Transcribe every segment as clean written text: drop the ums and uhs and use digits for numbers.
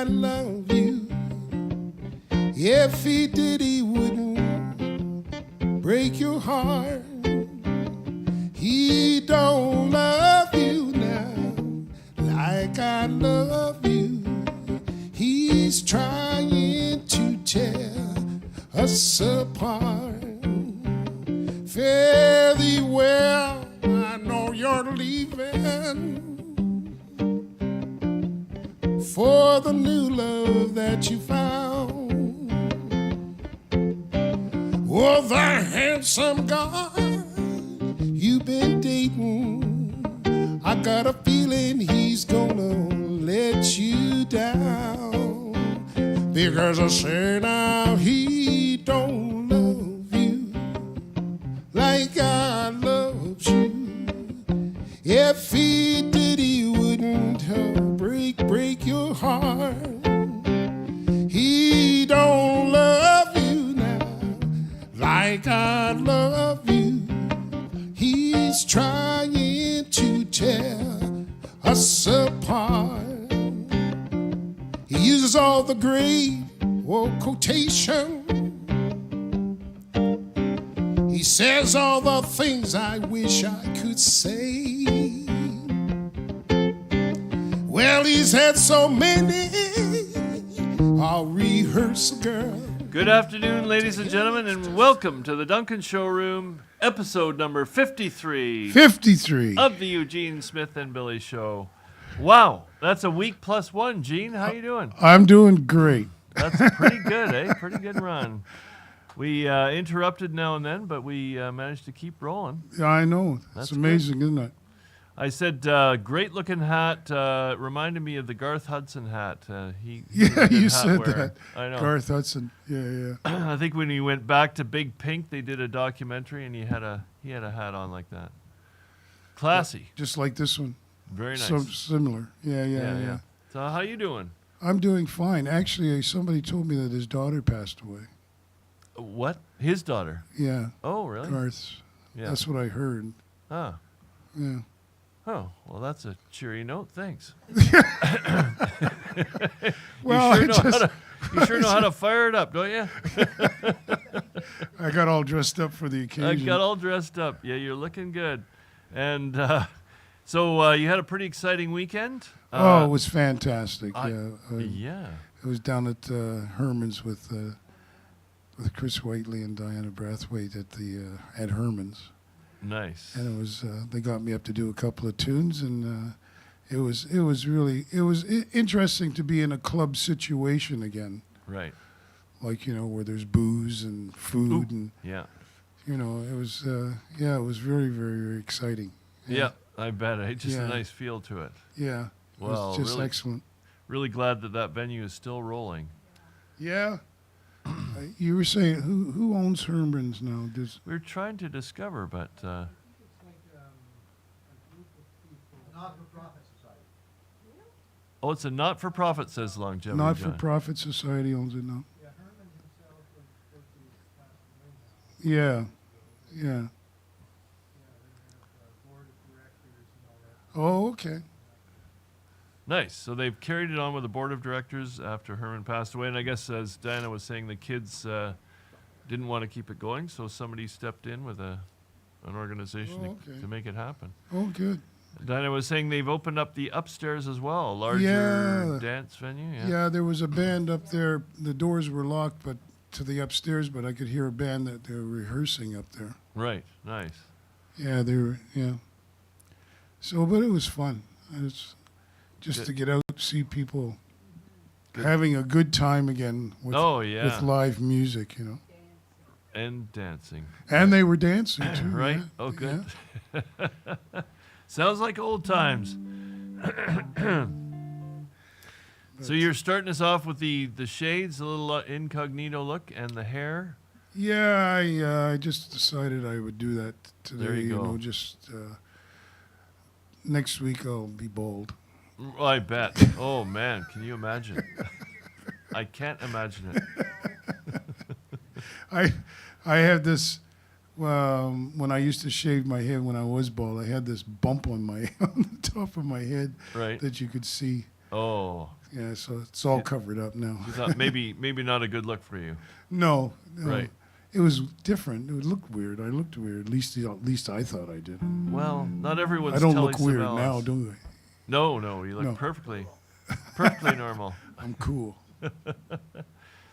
I love you. If he did, he wouldn't break your heart. He don't love you now like I love you. He's trying to tear us apart. Fare thee well, I know you're leaving for the new love that you found. Oh, the handsome guy you've been dating, I got a feeling he's gonna let you down. Because I say now he don't love you like I love you. If he did, he wouldn't break your heart. He don't love you now like I love you. He's trying to tear us apart. He uses all the great quotation. He says all the things I wish I could say. Well, he's had so many, I'll rehearse, girl. Good afternoon, ladies and gentlemen, and welcome to the Duncan Showroom, episode number 53. 53. Of the Eugene, Smith, and Billy Show. Wow, that's a week plus one. Gene, how you doing? I'm doing great. That's pretty good, eh? Pretty good run. We interrupted now and then, but we managed to keep rolling. Yeah, I know. That's it's amazing, good. Isn't it? I said, great looking hat. Reminded me of the Garth Hudson hat. You said wearer. that. I know. Garth Hudson. Yeah. I think when he went back to Big Pink, they did a documentary, and he had a hat on like that. Classy. Just like this one. Very nice. So similar. Yeah. So how you doing? I'm doing fine. Actually, somebody told me that his daughter passed away. What? His daughter? Yeah. Oh, really? Garth's. Yeah. That's what I heard. Ah. Yeah. Oh, well, that's a cheery note. Thanks. Well, you sure know how to fire it up, don't you? I got all dressed up for the occasion. I got all dressed up. Yeah, you're looking good. And so you had a pretty exciting weekend? It was fantastic. Yeah. I was down at Herman's with Chris Whiteley and Diana Braithwaite at Herman's. Nice. And it was they got me up to do a couple of tunes, and it was really interesting to be in a club situation again. Right. Like, where there's booze and food. Ooh. And yeah. It was it was very, very, very exciting. Yeah, I bet. Just a nice feel to it. Yeah. Well, it was just really, excellent. Really glad that venue is still rolling. Yeah. You were saying who owns Herman's now? We're trying to discover, but It's like a group of people. Not-for-profit society. oh, it's a not-for-profit, says Longevity. Not-for-profit society owns it now. Yeah, Herman himself was passed away now. Yeah. Yeah, they have a board of directors and all that. Oh, okay. Nice. So they've carried it on with the board of directors after Herman passed away. And I guess, as Diana was saying, the kids didn't want to keep it going, so somebody stepped in with an organization to make it happen. Oh, good. Diana was saying they've opened up the upstairs as well, a larger dance venue. Yeah, there was a band up there. The doors were locked to the upstairs, but I could hear a band that they were rehearsing up there. Right. Nice. Yeah, they were, yeah. So, but it was fun. It's just Good. to get out, see people having a good time again with live music, And dancing. And they were dancing, too. Right? Yeah. Oh, good. Yeah. Sounds like old times. So you're starting us off with the shades, a little incognito look, and the hair. Yeah, I just decided I would do that today. There you go. Just next week I'll be bald. I bet. Oh, man, can you imagine? I can't imagine it. I had this. When I used to shave my head when I was bald, I had this bump on the top of my head Right. that you could see. Oh, Yeah, so it's all covered up now. you thought maybe not a good look for you. No, Right. It was different. It looked weird. I looked weird. At least I thought I did. Well, not everyone's I don't Telly look weird Savalas. now, do I? No, you look No. perfectly normal. I'm cool.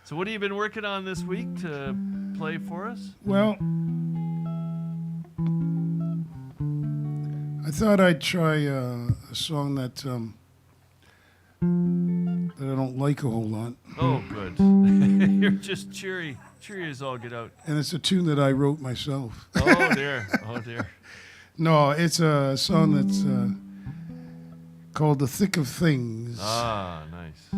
So what have you been working on this week to play for us? Well, I thought I'd try a song that I don't like a whole lot, Oh, good. You're just cheery as all get out. and it's a tune that I wrote myself. Oh dear. No, it's a song that's called "The Thick of Things." Ah, nice.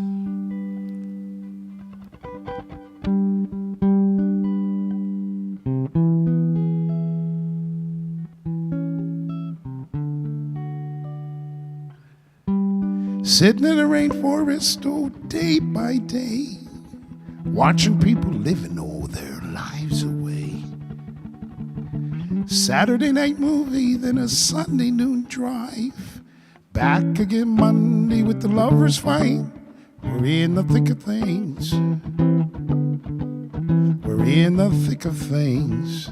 Sitting in a rainforest, oh, day by day, watching people living all their lives away. Saturday night movie, then a Sunday noon drive. Back again Monday with the lovers fight. We're in the thick of things. We're in the thick of things.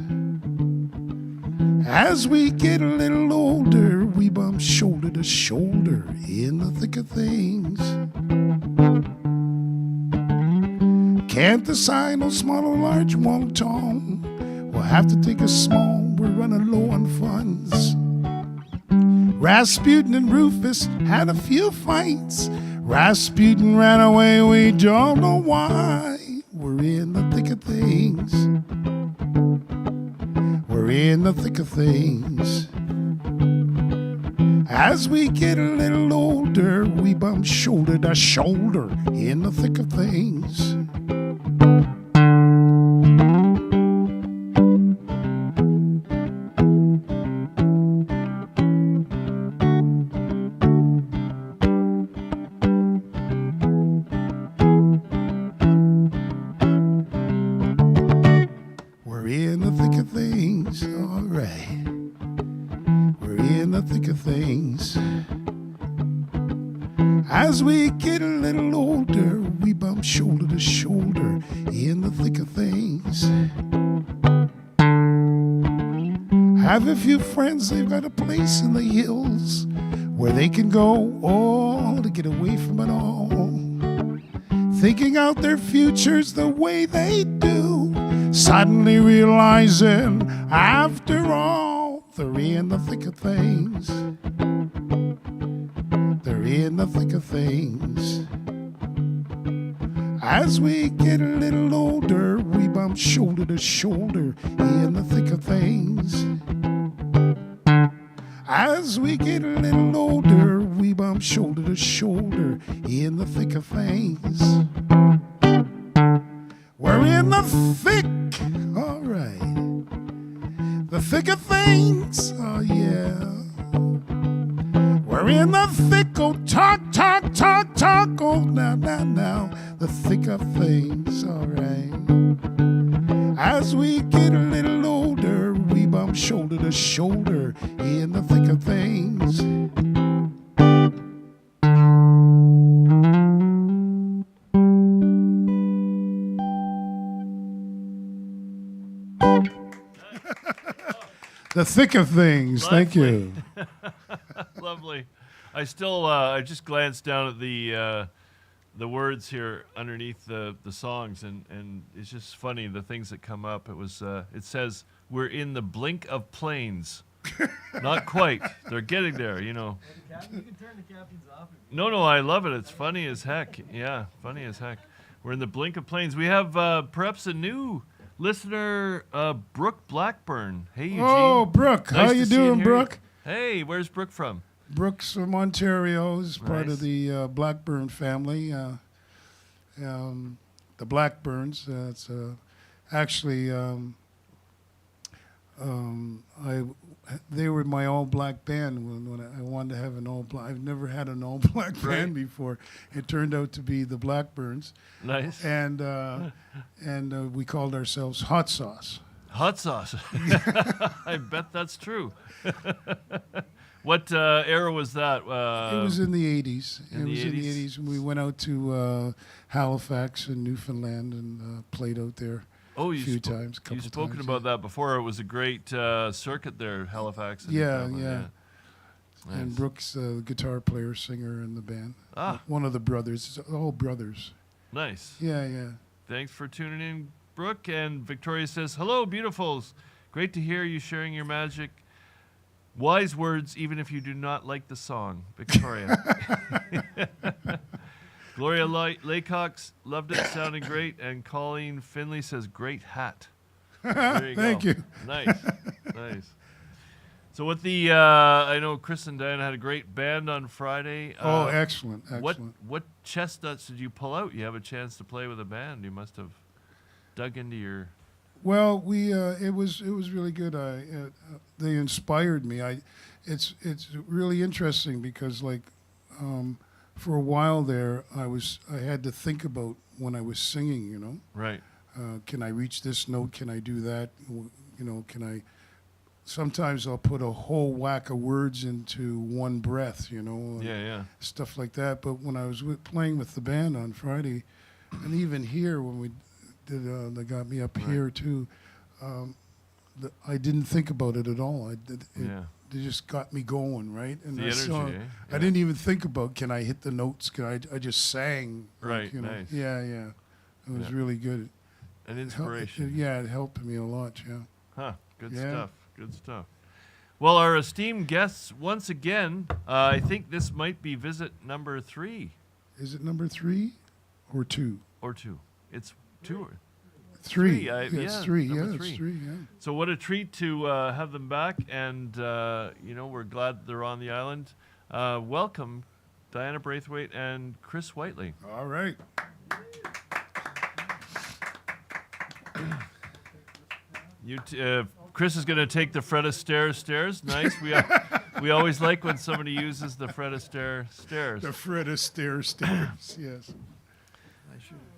As we get a little older, we bump shoulder to shoulder in the thick of things. Can't decide on small or large won't tone. We'll have to take a small, we're running low on funds. Rasputin and Rufus had a few fights. Rasputin ran away, we don't know why. We're in the thick of things. We're in the thick of things. As we get a little older, we bump shoulder to shoulder in the thick of things. We're in the thick of things, all right. We're in the thick of things. As we get a little older, we bump shoulder to shoulder in the thick of things. Have a few friends, they've got a place in the hills where they can go, oh, to get away from it all. Thinking out their futures the way they do, suddenly realizing, after all, they're in the thick of things. They're in the thick of things. As we get a little older, we bump shoulder to shoulder in the thick of things. As we get a little older, we bump shoulder to shoulder in the thick of things. We're in the thick, all right. The thick of things, oh yeah. We're in the thick, oh talk, oh now. The thick of things, all right. As we get a little older, we bump shoulder to shoulder in the thick of things. The thick of things. Thank you. Lovely. I just glanced down at the words here underneath the songs, and it's just funny the things that come up. It says we're in the blink of planes. Not quite. They're getting there, you know. You can turn the captions off. No, I love it. It's funny as heck. Yeah, funny as heck. We're in the blink of planes. We have perhaps a new listener, Brooke Blackburn. Hey, Eugene. Oh, Brooke. Nice How to you see and doing, hear you. Brooke? Hey, where's Brooke from? Brooke's from Ontario. Is part Nice. of the Blackburn family. The Blackburns. It's actually they were my all-black band when I wanted to have an all-black. I've never had an all-black band before. It turned out to be the Blackburns, Nice. and we called ourselves Hot Sauce. Hot sauce. I bet that's true. What era was that? It was in the 80s. in It the was in 80s? the 80s. We went out to Halifax and Newfoundland and played out there Oh, a few times. You've Couple spoken times, about that before. It was a great circuit there, Halifax. And Yeah, Newfoundland, yeah. Nice. And Brooke's the guitar player, singer in the band. Ah. One of the brothers. It's all brothers. Nice. Yeah, yeah. Thanks for tuning in, Brooke. And Victoria says, hello, beautifuls. Great to hear you sharing your magic. Wise words, even if you do not like the song. Victoria. Gloria Laycox loved it, sounding great. And Colleen Finley says, great hat. There you Thank go. you. Nice. Nice. So with the, I know Chris and Diana had a great band on Friday. Oh, excellent, What excellent. chestnuts did you pull out? You have a chance to play with a band. You must have dug into your. Well, we it was really good. They inspired me. It's really interesting because for a while there I had to think about when I was singing. You know, Right. can I reach this note? Can I do that? You know, can I? Sometimes I'll put a whole whack of words into one breath. You know, Yeah. stuff like that. But when I was playing with the band on Friday, and even here when we did, they got me up Right. here too. I didn't think about it at all. Yeah. They just got me going, right? And The I energy, saw- eh? I Yeah. didn't even think about can I hit the notes? I just sang. Right, You know. nice. Yeah, yeah. It was Yeah. really good. An inspiration. Yeah, it helped me a lot. Yeah. Huh. Good Yeah. stuff. Good stuff. Well, our esteemed guests, once again, I think this might be visit number 3 Is it number 3 or 2? or 2. It's 2 or 3. Three, It's yeah, 3. number Yeah, 3. it's 3. Yeah. So what a treat to have them back, and we're glad they're on the island. Welcome, Diana Braithwaite and Chris Whiteley. All right. Chris is going to take the Fred Astaire stairs. Nice. We always like when somebody uses the Fred Astaire stairs. The Fred Astaire stairs. Yes.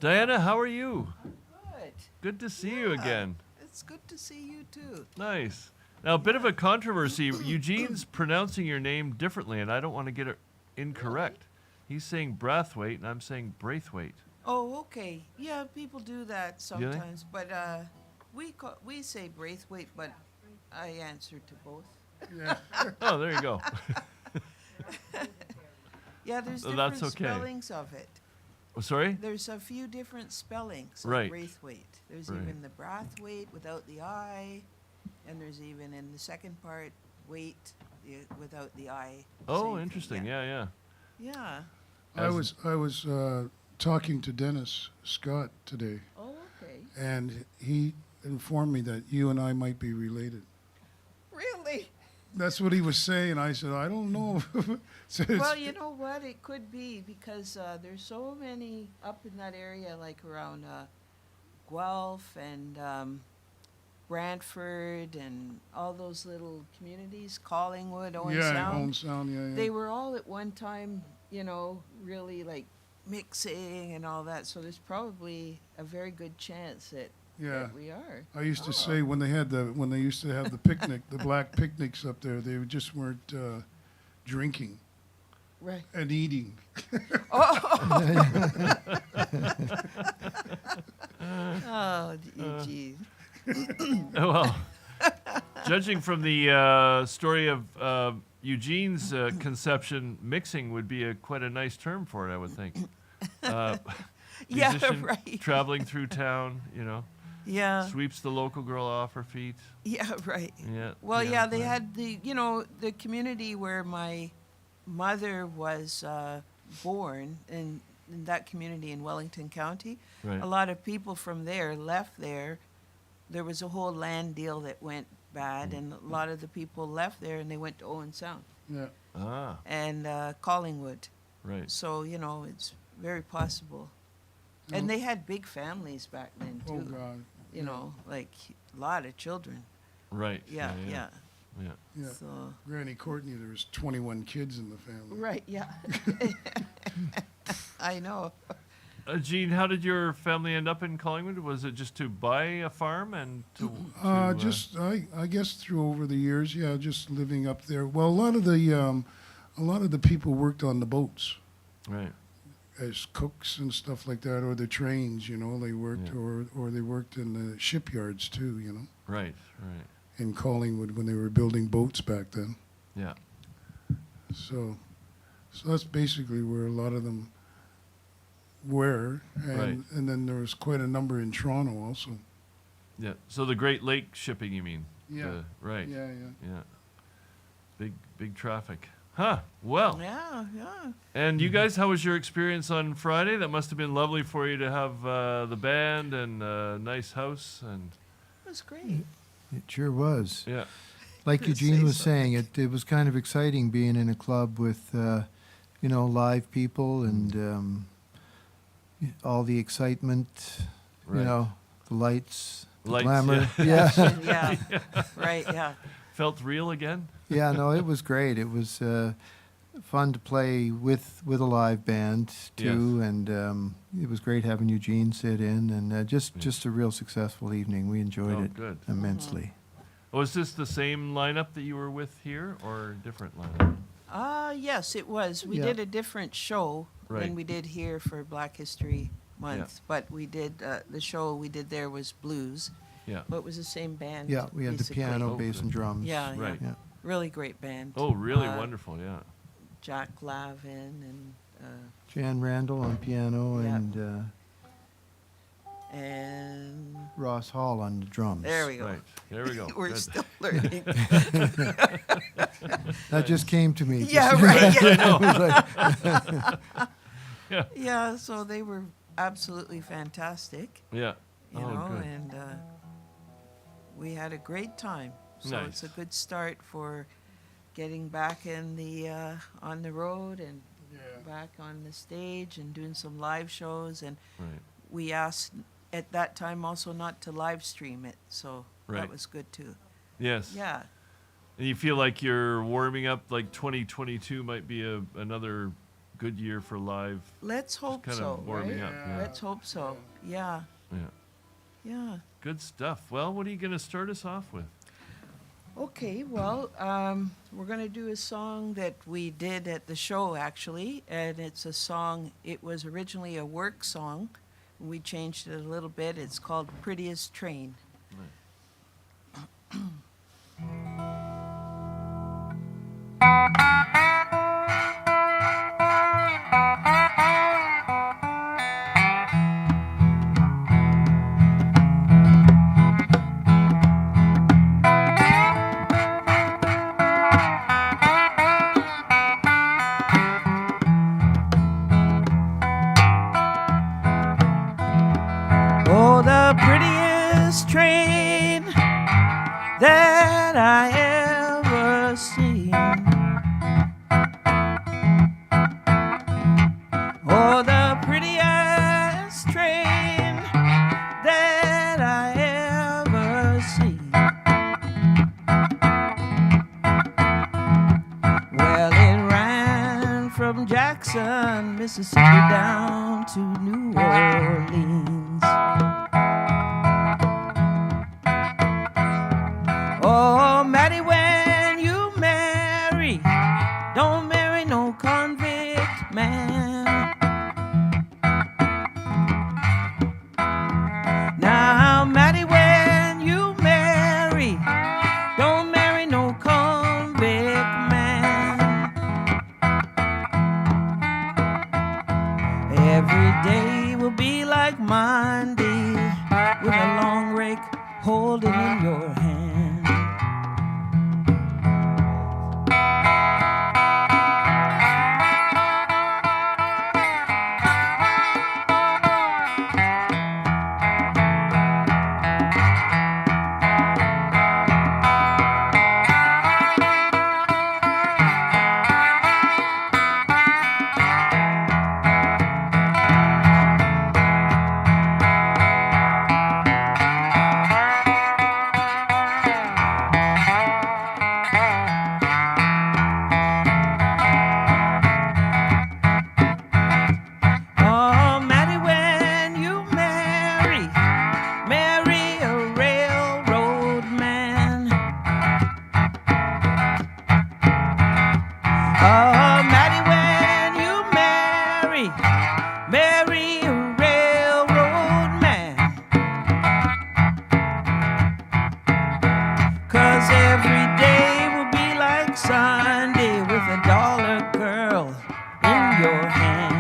Diana, how are you? Good. Good to see you again. It's good to see you too. Nice. Now, a bit of a controversy. Eugene's pronouncing your name differently, and I don't want to get it incorrect. He's saying Braithwaite, and I'm saying Braithwaite. Oh, okay. Yeah, people do that they? sometimes, but we say Braithwaite, but I answer to both. Yeah. Oh, there you go. Yeah, there's So different that's okay. spellings of it. Oh, sorry? There's a few different spellings of Right. Braithwaite. There's Right. even the Braithwaite without the I, and there's even in the second part, wait without the I. Oh, Same thing, interesting. Yeah. Yeah. I was talking to Dennis Scott today, Oh, okay. and he informed me that you and I might be related. Really? That's what he was saying. I said, I don't know. So it's- Well, you know what? It could be because there's so many up in that area, like around Guelph and Brantford and all those little communities, Collingwood, Owen yeah, Sound. Owen Sound, yeah. They were all at one time, really like mixing and all that. So there's probably a very good chance that we are. I used to say when they used to have the picnic, the black picnics up there, they just weren't drinking Right. and eating. Oh, Eugene. Well, judging from the story of Eugene's conception, mixing would be quite a nice term for it, I would think. Yeah, Musician right. traveling through town, Yeah. sweeps the local girl off her feet. Yeah, right. Yeah. Well, yeah, they right. had the community where my mother was born in that community in Wellington County. Right. A lot of people from there left there. There was a whole land deal that went bad, and a lot of the people left there, and they went to Owen Sound Yeah. Ah, and Collingwood. right. So, it's very possible. And they had big families back then, too. Oh God. Like a lot of children. Right. Yeah. Yeah. Yeah. So, Granny Courtney, there was 21 kids in the family. right, yeah. I know. Gene, how did your family end up in Collingwood? Was it just to buy a farm and to Just I guess through over the years, yeah, just living up there. Well, a lot of the people worked on the boats right? as cooks and stuff like that, or the trains. You know, they worked, Yeah. or they worked in the shipyards too. You know, Right. in Collingwood when they were building boats back then. Yeah. So that's basically where a lot of them were, and Right. and then there was quite a number in Toronto also. Yeah. So the Great Lake shipping, you mean? Yeah. Right. Yeah. Yeah. Big traffic. Huh. Well. Yeah. And you guys, how was your experience on Friday? That must have been lovely for you to have the band and a nice house and It was great. It sure was. yeah. Like Gonna Eugene say was so. saying, it was kind of exciting being in a club with, live people and all the excitement, Right. the lights, the Lights, glamour. yeah. Yeah. Yeah. Right. Yeah. Felt real again? Yeah, no, it was great. It was fun to play with a live band too, and it was great having Eugene sit in, and just a real successful evening. We enjoyed Oh, it good. immensely. Was this the same lineup that you were with here or different lineup? Yes, it was. We Yeah. did a different show Right. than we did here for Black History Month, but we did the show we did there was blues, Yeah. but it was the same band. Yeah, we had basically. the piano, Oh, bass, good. and drums. Yeah, Right. Yeah. really great band. Oh, really Uh, wonderful, yeah. Jack Lavin and Jan Randall on piano Yeah. and and Ross Hall on the drums. there we go. Right. There we go. We're Good. still learning. That just came to me. Yeah, just- right. Yeah. I was like, Yeah, so they were absolutely fantastic, Yeah. you Oh, know, good. and we had a great time. So it's a Nice. good start for getting back in the on the road and back on the stage and doing some live shows. And Right. we asked at that time also not to live stream it, so Right. that was good too. Yes. Yeah. And you feel like you're warming up, like 2022 might be another good year for live. Let's hope kind so. of warming right? up. Yeah. Let's hope so. Yeah. Yeah. Yeah. Good stuff. Well, what are you going to start us off with? Okay, well, we're going to do a song that we did at the show, actually, and it's a song, it was originally a work song. We changed it a little bit. It's called Prettiest Train. Oh, the prettiest train that I ever seen. Oh, the prettiest train that I ever seen. Well, it ran from Jackson, Mississippi down to New Orleans. Oh, Maddie, when you marry, don't marry no convict man. Now, Maddie, when you marry, don't marry no convict man. Every day will be like Monday with a long rake holding in your hand. Oh, Maddie, when you marry a railroad man. 'Cause every day will be like Sunday with a dollar girl in your hand.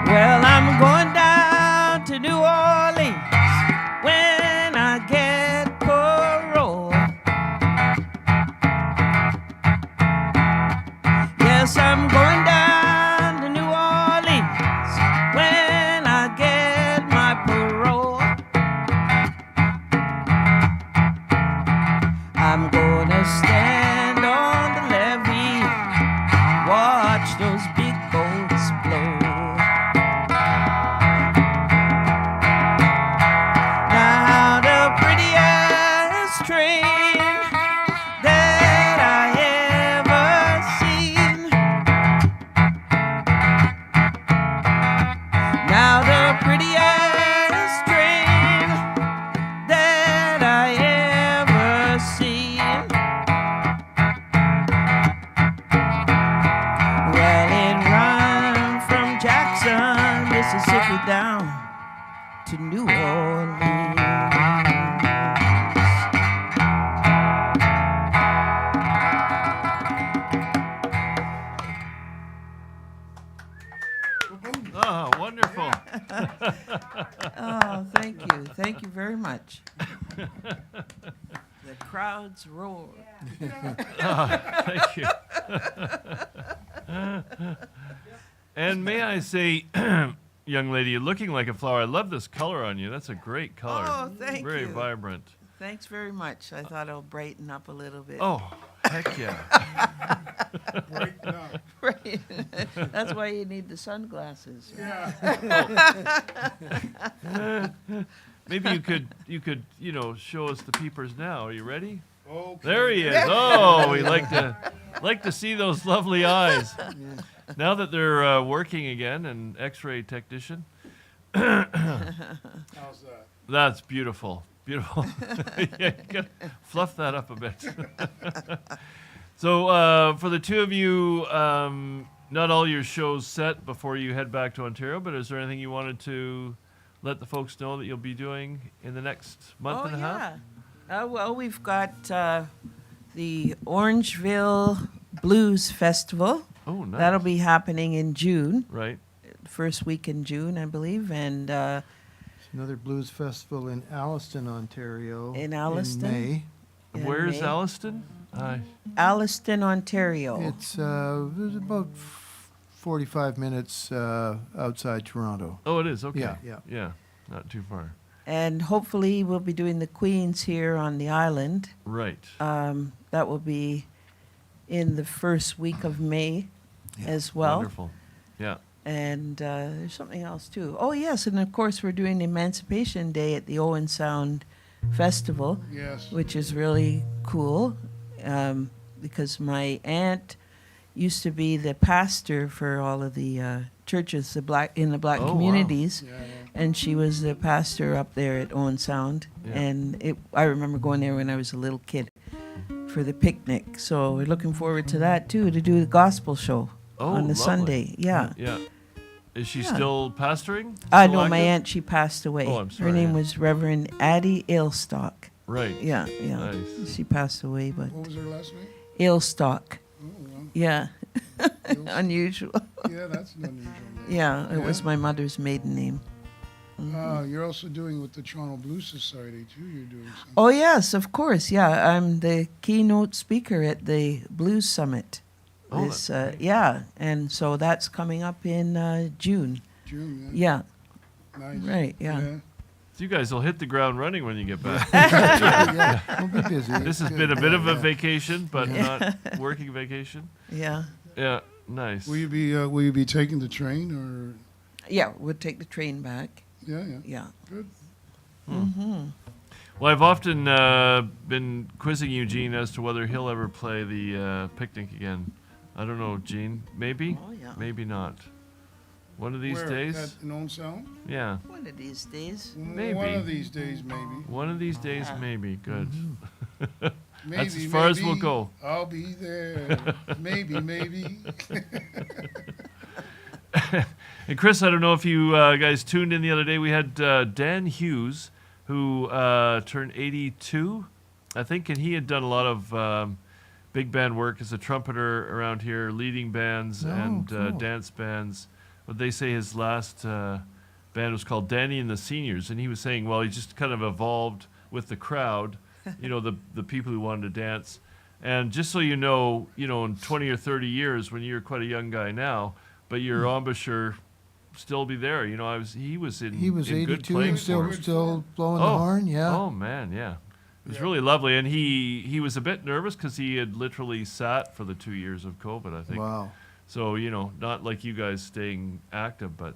Well, I'm going down to New Orleans when I get parole. Yes, I'm going down to New Orleans when I get my parole. I'm gonna stand on the levee, watch those big boats blow. Now the prettiest train that I ever seen. Now the prettiest train that I ever seen. Well, it runs from Jackson, Mississippi down to New Orleans. Oh, wonderful. Oh, thank you. Thank you very much. The crowds roar. Thank you. And may I say, young lady, you're looking like a flower. I love this color on you. That's a great color. Oh, thank Very you. vibrant. Thanks very much. I thought it'll brighten up a little bit. Oh, heck yeah. Brighten up. Right. That's why you need the sunglasses. Maybe you could, show us the peepers now. Are you ready? Okay. There he is. Oh, we like to see those lovely eyes. Now that they're working again, an X-ray technician. How's that? That's beautiful. Beautiful. Yeah, you gotta fluff that up a bit. So for the two of you, not all your shows set before you head back to Ontario, but is there anything you wanted to let the folks know that you'll be doing in the next month and a half? Well, we've got the Orangeville Blues Festival. Oh, nice. That'll be happening in June, Right. first week in June, I believe, and Another blues festival in Alliston, Ontario. In Alliston? In May. in Where's May. Alliston? Alliston, Ontario. It's about 45 minutes outside Toronto. Oh, it is. Okay. Yeah. Yeah. Not too far. And hopefully we'll be doing the Queens here on the island. Right. That will be in the first week of May Yeah. as well. Wonderful. Yeah. And there's something else too. Oh yes, and of course we're doing Emancipation Day at the Owen Sound Festival, Yes. which is really cool because my aunt used to be the pastor for all of the churches, in the black Oh, wow. communities, Yeah. and she was the pastor up there at Owen Sound. Yeah. And I remember going there when I was a little kid for the picnic. So we're looking forward to that too, to do the gospel show Oh, on the lovely. Sunday. Yeah. Yeah. Is she Yeah. still pastoring? I Still know my active? aunt, she passed away. Oh, I'm sorry, Her name Aunt. was Reverend Addie Ailstock. Right. Yeah. Nice. She passed away, but What was her last name? Ailstock. Oh, well. Yeah. Ailstock. Unusual. Yeah, that's an unusual name. Yeah, it was Yeah? my mother's maiden name. You're also doing with the Toronto Blues Society, too. You're doing something. Oh, yes, of course. Yeah, I'm the keynote speaker at the Blues Summit. Oh, This, that's great. yeah, and so that's coming up in June. June, Yeah, Nice. right, yeah. You guys will hit the ground running when you get back. Yeah, we'll be busy. This has Good. been a bit of a Yeah. vacation, but not working vacation. Yeah. Yeah, nice. Will you be taking the train or? Yeah, we'll take the train back. Yeah. Yeah. Good. Well, I've often been quizzing Eugene as to whether he'll ever play the picnic again. I don't know, Gene. Maybe? Oh, yeah. Maybe not. One of these Where? days? At in Owen Sound? Yeah. One of these days. Maybe. One of these days, maybe. One of these days, maybe. Good. Maybe. That's as far as we'll maybe go. I'll be there. maybe. And Chris, I don't know if you guys tuned in the other day. We had Dan Hughes, who turned 82, I think, and he had done a lot of big band work as a trumpeter around here, leading bands and cool. dance bands. But they say his last band was called Danny and the Seniors, and he was saying, well, he just kind of evolved with the crowd, the people who wanted to dance. And just so you know, in 20 or 30 years, when you're quite a young guy now, but your embouchure still be there. He was in He was in good 82 playing and form. still blowing the horn. Yeah. Oh man, yeah. It was really lovely, and he was a bit nervous because he had literally sat for the 2 years of COVID, I think. Wow. So not like you guys staying active, but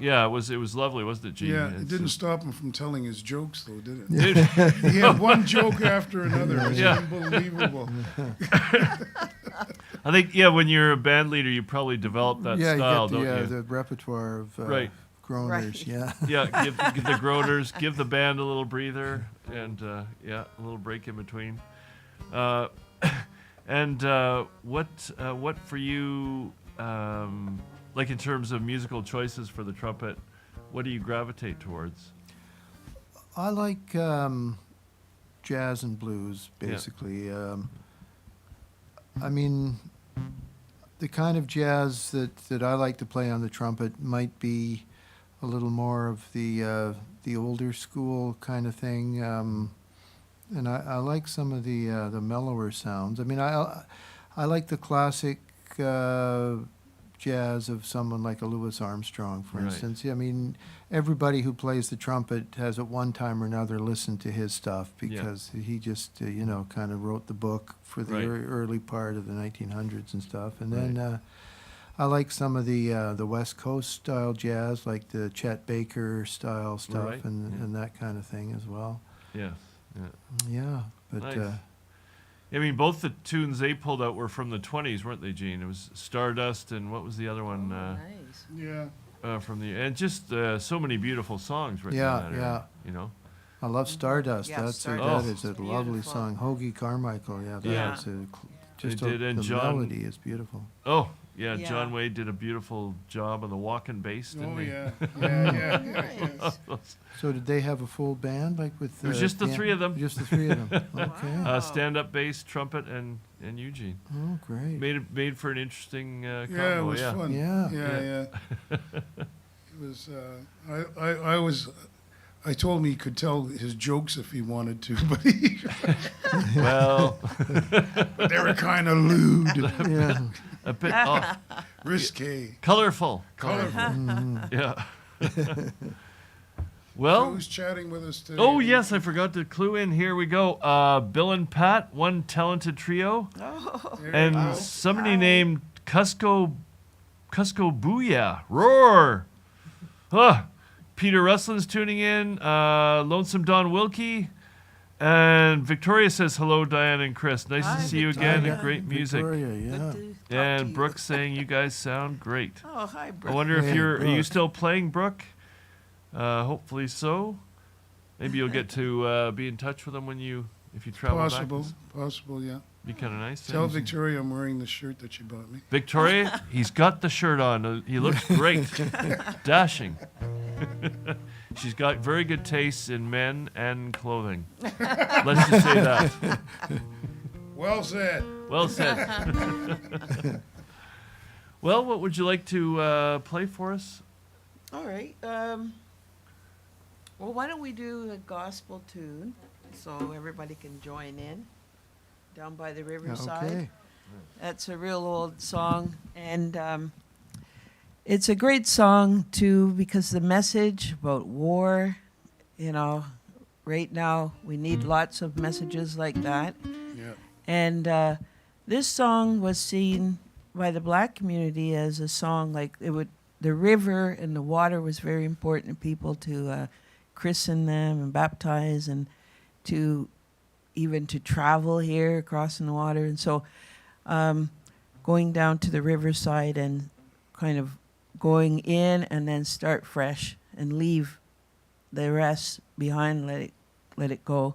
yeah, it was lovely, wasn't it, Gene? Yeah, It's it didn't just- stop him from telling his jokes, though, did it? Dude, He had one joke after another. It was Yeah. unbelievable. I think when you're a band leader, you probably develop that Yeah, style, you get don't you? the repertoire of Right. groaners. Right. Yeah. Yeah, give the groaners, give the band a little breather, and a little break in between. And what for you, like in terms of musical choices for the trumpet, what do you gravitate towards? I like jazz and blues, basically. I mean, the kind of jazz that I like to play on the trumpet might be a little more of the older school kind of thing, and I like some of the mellower sounds. I mean, I like the classic jazz of someone like a Louis Armstrong, for Right. instance. I mean, everybody who plays the trumpet has at one time or another listened to his stuff because he just, kind of wrote the book for the Right. early part of the 1900s and stuff. And Right. then I like some of the West Coast style jazz, like the Chet Baker style stuff Right, and that kind of thing as well. Yes. Yeah. Yeah, but Nice. I mean, both the tunes they pulled out were from the 20s, weren't they, Gene? It was Stardust and what was the other one Nice. Yeah. from the... And just so many beautiful songs written Yeah, in that era, I love Stardust. Yeah, That's Stardust that is a is lovely beautiful. song. Hoagie Carmichael. Yeah, Yeah. that's just They did, and the John- melody is beautiful. Oh, yeah, Yeah. John Wade did a beautiful job on the walking bass, didn't Oh, he? yeah. Nice. So did they have a full band like with? It was just the three of them. Just the three of them. Okay. Wow. Stand-up bass, trumpet, and Eugene. Oh, great. Made for an interesting combo. Yeah, it was fun. Yeah. Yeah. It was. I told him he could tell his jokes if he wanted to, but Well, they were kind of lewd, Yeah. a bit risque, colorful. colorful. Yeah. Well, Who's chatting with us today? oh yes, I forgot to clue in. Here we go. Bill and Pat, one talented trio, Oh, There you and go. somebody named Cusco Booyah. Roar. Peter Ruslin's tuning in. Lonesome Don Wilkie. And Victoria says, hello, Diane and Chris. Nice Hi, to see you Victoria. again, and great music. Victoria, good yeah. to talk to And you. Brooke saying, you guys sound great. Oh, hi, I Brooke. wonder if Hey, are you Brooke. still playing, Brooke? Hopefully so. Maybe you'll get to be in touch with them if you travel Possible, yeah. back. Be kind of nice. Tell Victoria I'm wearing the shirt that she bought me. Victoria, he's got the shirt on. He looks great. Dashing. She's got very good taste in men and clothing. Let's just say that. Well said. Well said. Well, what would you like to play for us? All right. Well, why don't we do a gospel tune so everybody can join in down by the riverside? Okay. That's a real old song, and it's a great song too because the message about war you know, right now we need lots of messages like that. Yeah. And this song was seen by the black community as a song like the river and the water was very important to people to christen them and baptize and to even to travel here, crossing the water. And so going down to the riverside and kind of going in and then start fresh and leave the rest behind, let it go.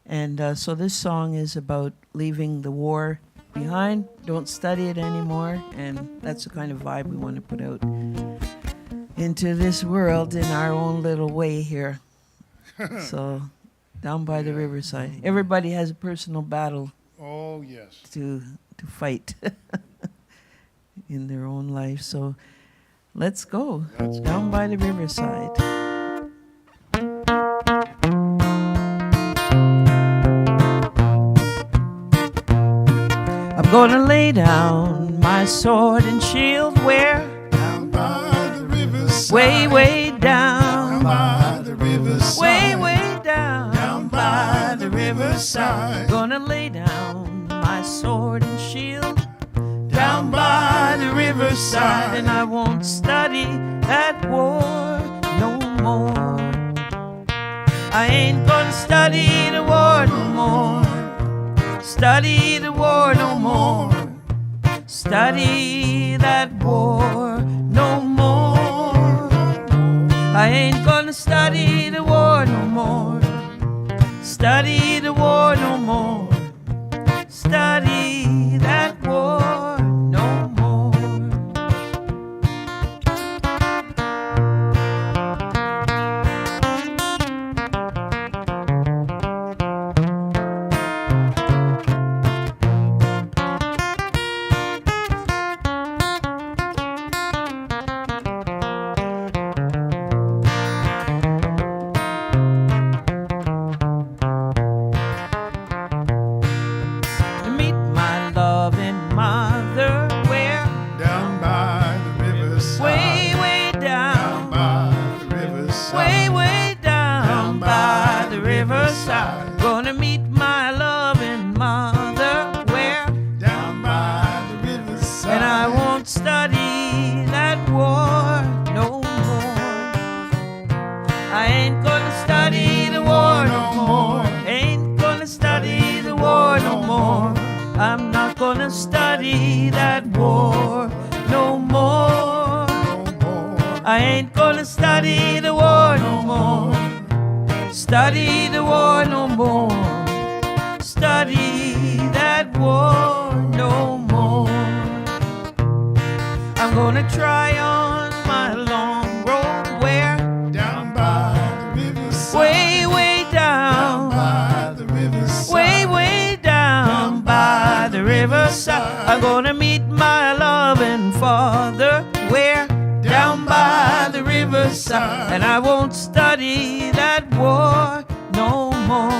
And so this song is about leaving the war behind, don't study it anymore, and that's the kind of vibe we want to put out into this world in our own little way here. So down by the riverside. Everybody has a personal battle Oh, yes. to fight in their own life. So let's go. Let's go. Down by the riverside. I'm gonna lay down my sword and shield where? Down by the riverside. Way, way Down down. by the riverside. Way, way down. Down by the riverside. Gonna lay down my sword and shield Down by the riverside. and I won't study that war no more. I ain't gonna study the war no more. Study the war no more. Study that war no more. I ain't gonna study the war no more. Study the war no more. Study that war no more. To meet my loving mother where? Down by the riverside. Way, way Down down. by the riverside. Way, way down by the riverside. riverside. Gonna meet my loving mother where? Down by the riverside. And I won't study that war no more. I ain't gonna study the war no more. Ain't gonna study the war no more. I'm not gonna study that war no more. I ain't gonna study the war no more. Study the war no more. Study that war no more. I'm gonna try on my long road where? Down by the riverside. Way, way Down down. by the riverside. Way, way down by the riverside. I'm gonna meet my loving father where? Down by the riverside. And I won't study that war no more.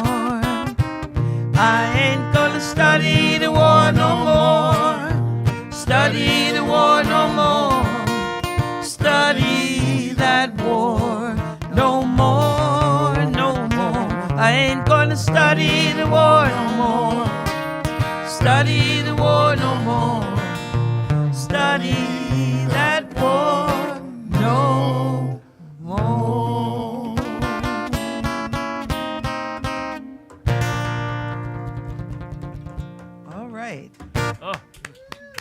I ain't gonna study the war no more. Study the war no more. Study that war no more, no more. I ain't gonna study the war no more. Study the war no more. Study that war no more. All right. Oh,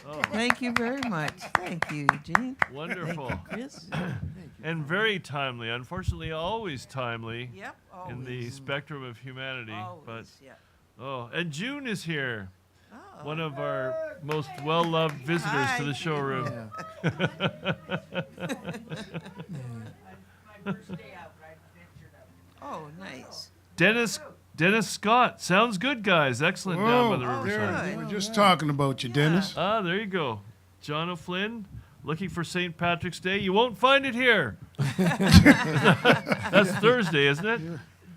oh, Thank you very much. Thank you, Eugene. wonderful. Chris? And very timely. Unfortunately, always timely Yep. in the spectrum of humanity. Always, yeah. But oh, and June is here. Oh. One of our most well-loved visitors to the Hi. showroom. Yeah. Oh, nice. Dennis Scott. Sounds good, guys. Excellent down by the Whoa, riverside. there, Good. we were just talking about you, Dennis. Ah, there you go. John O'Flynn, looking for St. Patrick's Day. You won't find it here. That's Thursday, isn't it?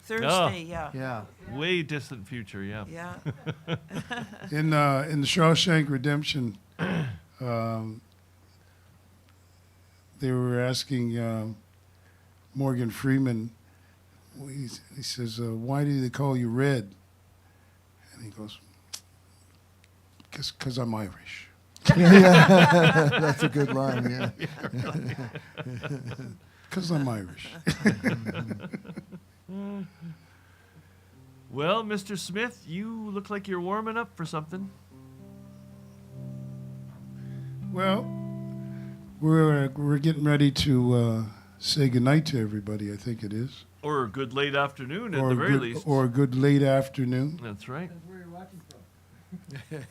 Thursday, yeah. Yeah. Way distant future, yeah. Yeah. In the Shawshank Redemption, they were asking Morgan Freeman he says, why do they call you Red? And he goes, because I'm Irish. Yeah, that's a good line, yeah. Because I'm Irish. Well, Mr. Smith, you look like you're warming up for something. Well, we're getting ready to say goodnight to everybody, I think it is. Or a good late afternoon at Or the a very good- least. Or a good late afternoon. That's right. Depends where you're watching from.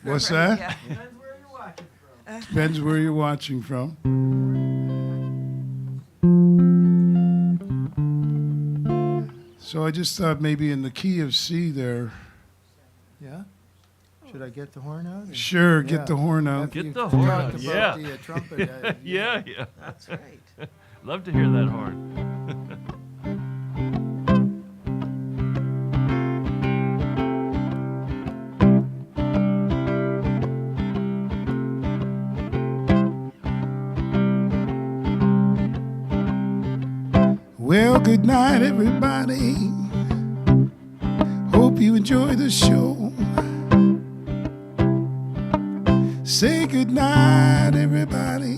What's that? Yeah. Depends where you're watching from. Depends where you're watching from. So I just thought maybe in the key of C there. Yeah? Should I get the horn out? Sure, Yeah. get the horn out. After Get you've the horn talked out, about yeah. the trumpet. Yeah, yeah. That's right. Love to hear that horn. Well, good night, everybody. Hope you enjoy the show. Say good night, everybody.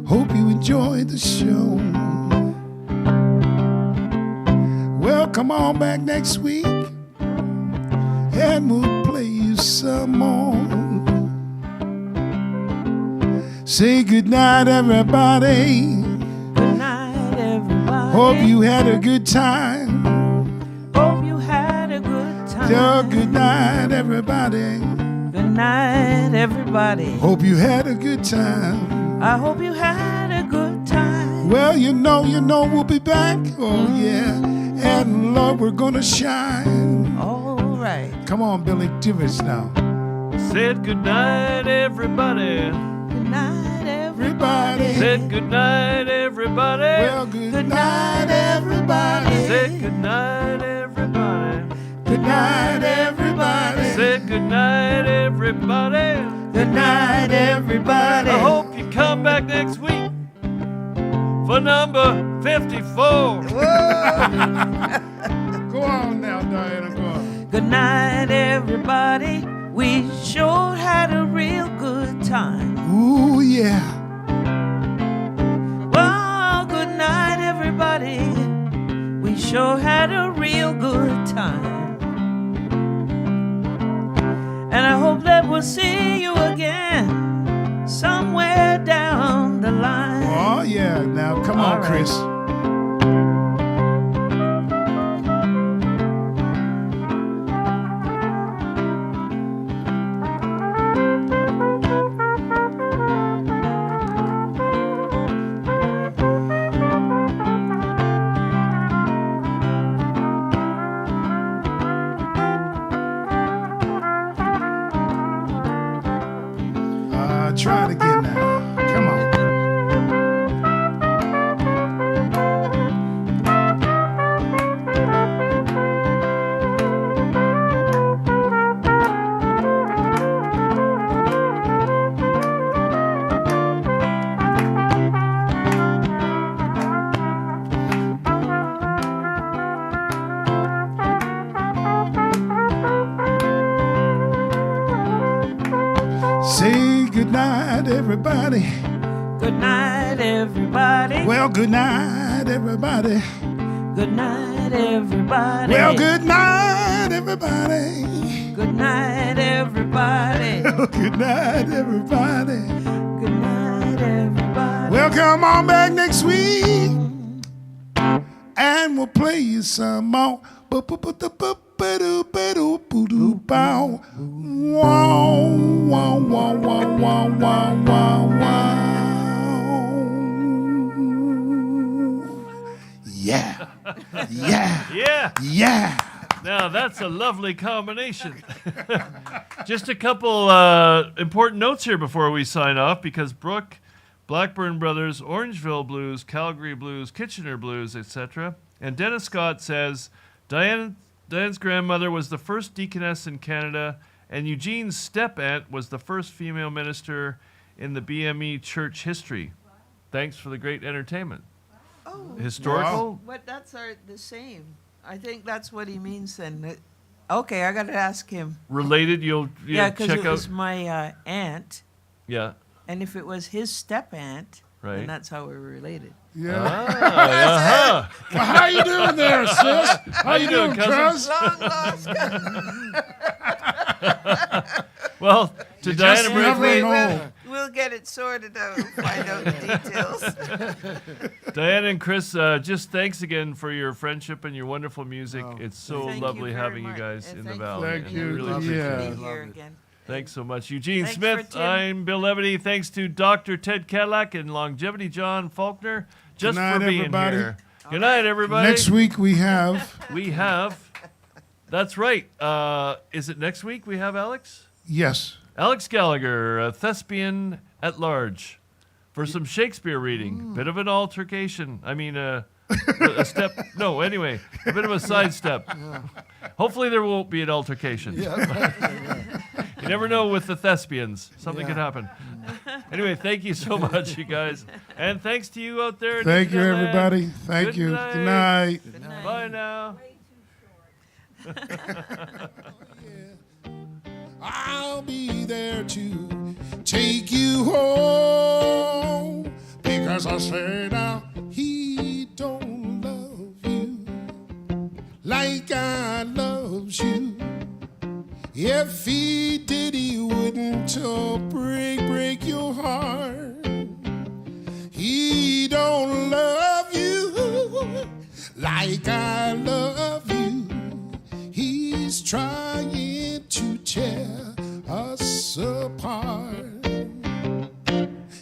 Hope you enjoyed the show. Well, come on back next week and we'll play you some more. Say good night, everybody. Good night, everybody. Hope you had a good time. Hope you had a good time. Yeah, good night, everybody. Good night, everybody. Hope you had a good time. I hope you had a good time. Well, you know, we'll be back. Oh, yeah. And Lord, we're gonna shine. All right. Come on, Billy, do us now. Said good night, everybody. Good night, Everybody. everybody. Said good night, everybody. Well, good night, everybody. Said good night, everybody. Good night, everybody. Said good night, everybody. Good night, everybody. I hope you come back next week for number 54. Go on now, Diana, go on. Good night, everybody. We sure had a real good time. Ooh, yeah. Well, good night, everybody. We sure had a real good time. And I hope that we'll see you again somewhere down the line. Oh, yeah. Now, come on, All right. Chris. Try it again now. Come on. Say good night, everybody. Good night, everybody. Well, good night, everybody. Good night, everybody. Well, good night, everybody. Good night, everybody. Well, good night, everybody. Good night, everybody. Well, come on back next week and we'll play you some more. Bow. Wow, wow, wow, wow, wow, wow, wow, wow. Yeah. Yeah. Yeah. Yeah. Now that's a lovely combination. Just a couple important notes here before we sign off, because Brooke, Blackburn Brothers, Orangeville Blues, Calgary Blues, Kitchener Blues, etc. And Dennis Scott says Diane's grandmother was the first deaconess in Canada, and Eugene's step-aunt was the first female minister in the BME church history. Thanks for the great entertainment. Oh, historical. what? That's the same. I think that's what he means then. Okay, I got to ask him. Related, you'll Yeah, because check it out. was my aunt, Yeah, and if it was his step aunt, right. then that's how we were related. Yeah. Uh-huh. Well, how you doing there, sis? How you doing, cousin? cuz? Long lost cousin. Well, to You Diana just never Braithwaite, know. We'll get it sorted out and find out the details. Diana and Chris, just thanks again for your friendship and your wonderful music. Oh, it's so Thank lovely you very having you much, guys and in the thank valley. Thank and you. we really Yeah. appreciate To it. be here Love it. again. Thanks so much. Eugene Thanks Smith, for Tim. I'm Bill Levity. Thanks to Dr. Ted Cadillac and Longevity John Faulkner just Good night, for being everybody. here. Good night, everybody. Next week we have, That's right. Is it next week we have Alex? yes, Alex Gallagher, a thespian at large, for some Shakespeare reading. Bit of an altercation. I mean, a step. No, anyway, a bit of a sidestep. Hopefully there won't be an altercation. You never know with the thespians. Something could happen. Anyway, thank you so much, you guys. And thanks to you out there. in thank you, Disneyland. everybody. Thank Good you. night. Good night. Good night. Bye now. I'll be there to take you home, because I say now he don't love you like I loves you. If he did, he wouldn't break your heart. He don't love you like I love you. He's trying to tear us apart.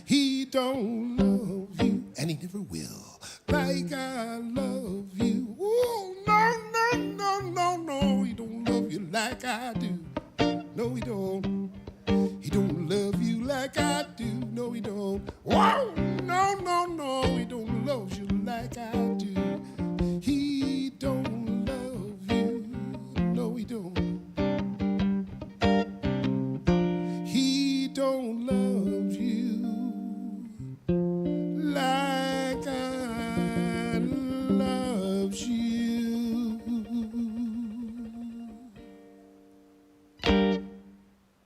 He don't love you, and he never will, like I love you. Oh, no, he don't love you like I do. No, he don't. He don't love you like I do. No, he don't. Whoa, no.